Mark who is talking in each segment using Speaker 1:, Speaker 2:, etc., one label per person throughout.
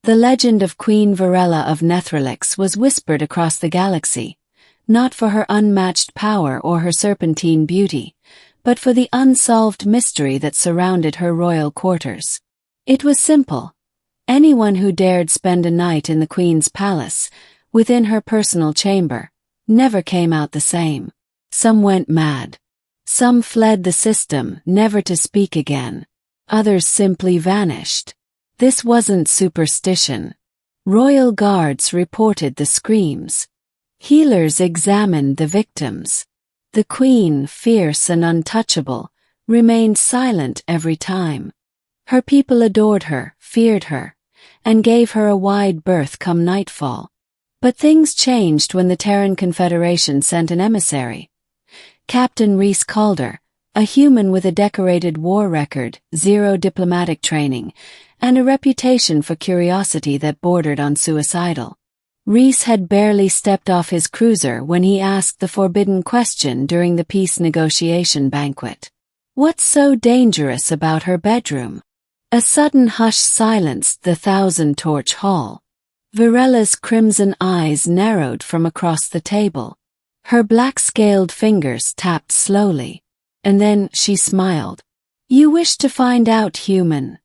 Speaker 1: The legend of Queen Varela of Netherlix was whispered across the galaxy, not for her unmatched power or her serpentine beauty, but for the unsolved mystery that surrounded her royal quarters. It was simple. Anyone who dared spend a night in the Queen's palace, within her personal chamber, never came out the same. Some went mad. Some fled the system, never to speak again. Others simply vanished. This wasn't superstition. Royal guards reported the screams. Healers examined the victims. The Queen, fierce and untouchable, remained silent every time. Her people adored her, feared her, and gave her a wide berth come nightfall. But things changed when the Terran Confederation sent an emissary. Captain Rhys Calder, a human with a decorated war record, zero diplomatic training, and a reputation for curiosity that bordered on suicidal. Rhys had barely stepped off his cruiser when he asked the forbidden question during the peace negotiation banquet. What's so dangerous about her bedroom? A sudden hush silenced the thousand-torch hall. Varela's crimson eyes narrowed from across the table. Her black-scaled fingers tapped slowly, and then she smiled. "You wish to find out, human?"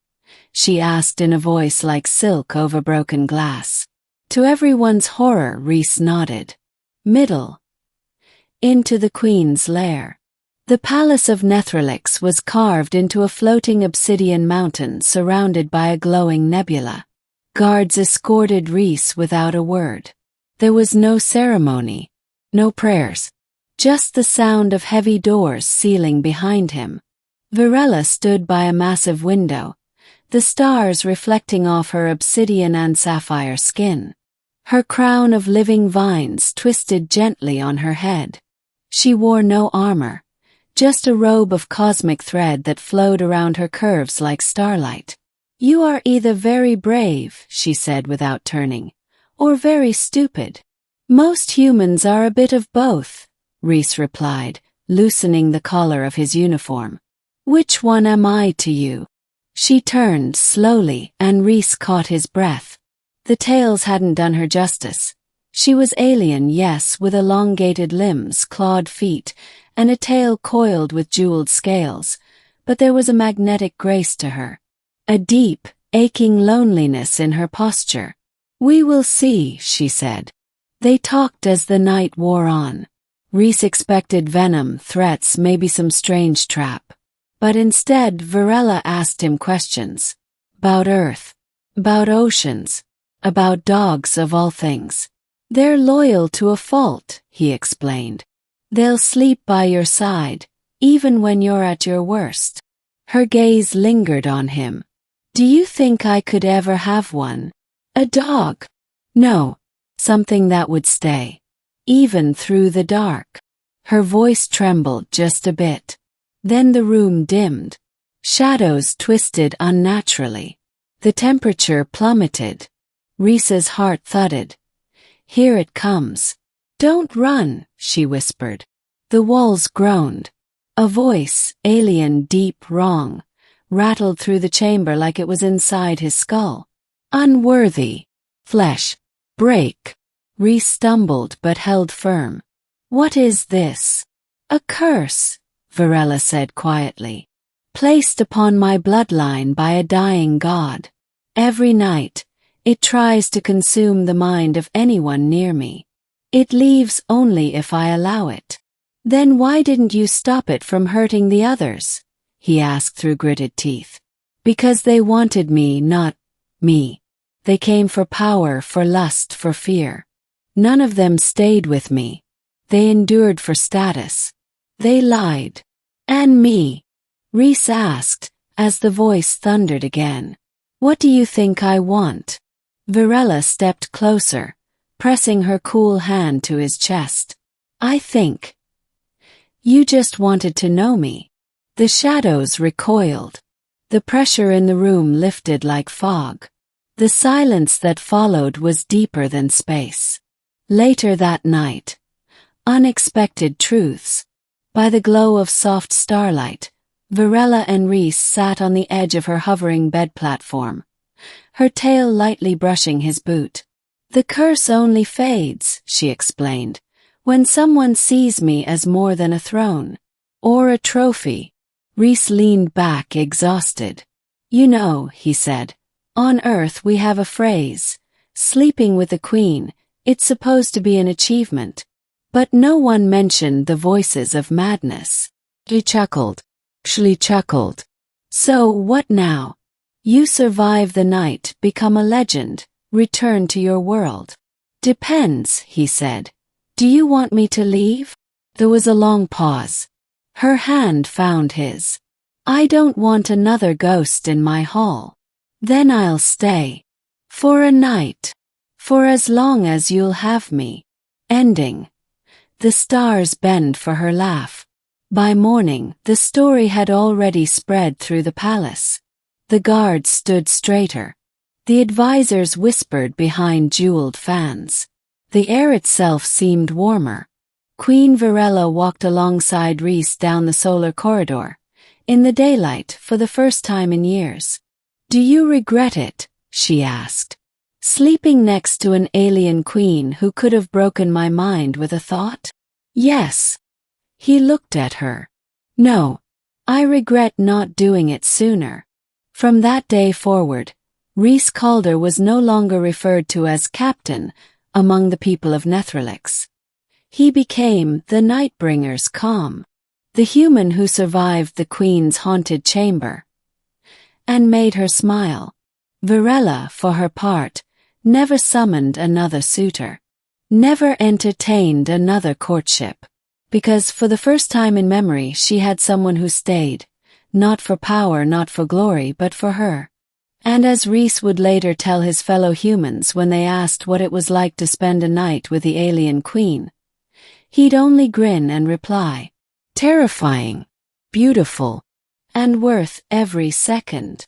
Speaker 1: she asked in a voice like silk over broken glass. To everyone's horror, Rhys nodded. Middle. Into the Queen's lair. The palace of Netherlix was carved into a floating obsidian mountain surrounded by a glowing nebula. Guards escorted Rhys without a word. There was no ceremony, no prayers, just the sound of heavy doors sealing behind him. Varela stood by a massive window, the stars reflecting off her obsidian and sapphire skin. Her crown of living vines twisted gently on her head. She wore no armor, just a robe of cosmic thread that flowed around her curves like starlight. "You are either very brave," she said without turning, "or very stupid." "Most humans are a bit of both," Rhys replied, loosening the collar of his uniform. "Which one am I to you?" She turned slowly, and Rhys caught his breath. The tails hadn't done her justice. She was alien, yes, with elongated limbs, clawed feet, and a tail coiled with jeweled scales, but there was a magnetic grace to her. A deep, aching loneliness in her posture. "We will see," she said. They talked as the night wore on. Rhys expected venom, threats, maybe some strange trap. But instead, Varela asked him questions. About Earth. About oceans. About dogs of all things. "They're loyal to a fault," he explained. "They'll sleep by your side, even when you're at your worst." Her gaze lingered on him. "Do you think I could ever have one? A dog?" "No. Something that would stay. Even through the dark." Her voice trembled just a bit. Then the room dimmed. Shadows twisted unnaturally. The temperature plummeted. Rhys's heart thudded. "Here it comes." "Don't run," she whispered. The walls groaned. A voice, alien, deep, wrong, rattled through the chamber like it was inside his skull. "Unworthy. Flesh. Break." Rhys stumbled but held firm. "What is this?" "A curse," Varela said quietly. "Placed upon my bloodline by a dying god. Every night, it tries to consume the mind of anyone near me. It leaves only if I allow it." "Then why didn't you stop it from hurting the others?" he asked through gritted teeth. "Because they wanted me, not me. They came for power, for lust, for fear. None of them stayed with me. They endured for status. They lied. And me?" Rhys asked, as the voice thundered again. "What do you think I want?" Varela stepped closer, pressing her cool hand to his chest. "I think you just wanted to know me." The shadows recoiled. The pressure in the room lifted like fog. The silence that followed was deeper than space. Later that night, unexpected truths. By the glow of soft starlight, Varela and Rhys sat on the edge of her hovering bed platform, her tail lightly brushing his boot. "The curse only fades," she explained, "when someone sees me as more than a throne. Or a trophy." Rhys leaned back exhausted. "You know," he said, "on Earth we have a phrase, sleeping with the Queen, it's supposed to be an achievement. But no one mentioned the voices of madness." She chuckled. "So what now? You survive the night, become a legend, return to your world." "Depends," he said. "Do you want me to leave?" There was a long pause. Her hand found his. "I don't want another ghost in my hall." "Then I'll stay. For a night. For as long as you'll have me." Ending. The stars bend for her laugh. By morning, the story had already spread through the palace. The guards stood straighter. The advisors whispered behind jeweled fans. The air itself seemed warmer. Queen Varella walked alongside Rhys down the solar corridor, in the daylight for the first time in years. "Do you regret it?" she asked. "Sleeping next to an alien queen who could have broken my mind with a thought?" "Yes." He looked at her. "No. I regret not doing it sooner." From that day forward, Rhys Calder was no longer referred to as captain among the people of Netherlix. He became the Nightbringer's calm, the human who survived the Queen's haunted chamber and made her smile. Varella, for her part, never summoned another suitor, never entertained another courtship, because for the first time in memory she had someone who stayed, not for power, not for glory, but for her. And as Rhys would later tell his fellow humans when they asked what it was like to spend a night with the alien queen, he'd only grin and reply, "Terrifying, beautiful, and worth every second."